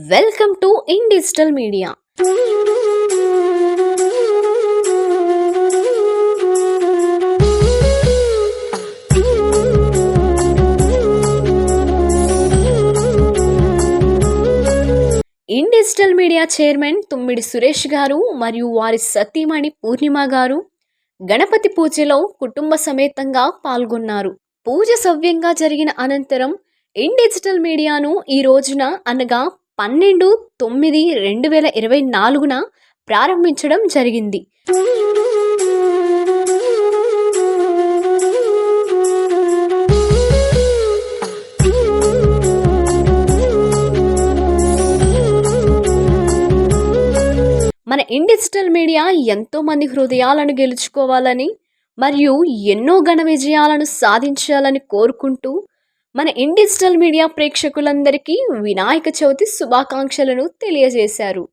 Welcome to in digital media. In digital media chairman Tummidi Suresh garu మరియు వారి సతీమణి పూర్ణిమ గారు గణపతి పూజలో కుటుంబ సమేతంగా పాల్గొన్నారు. పూజ సవ్యంగా జరిగిన అనంతరం ఇన్ డిజిటల్ మీడియాను ఈ రోజున అనగా 12/9/2024న ప్రారంభించడం జరిగింది. మన ఇన్ డిజిటల్ మీడియా ఎంతో మంది హృదయాలను గెలుచుకోవాలని మరియు ఎన్నో ఘన విజయాలను సాధించాలని కోరుకుంటూ మన ఇన్ డిజిటల్ మీడియా ప్రేక్షకులందరికీ వినాయక చవితి శుభాకాంక్షలను తెలియజేశారు.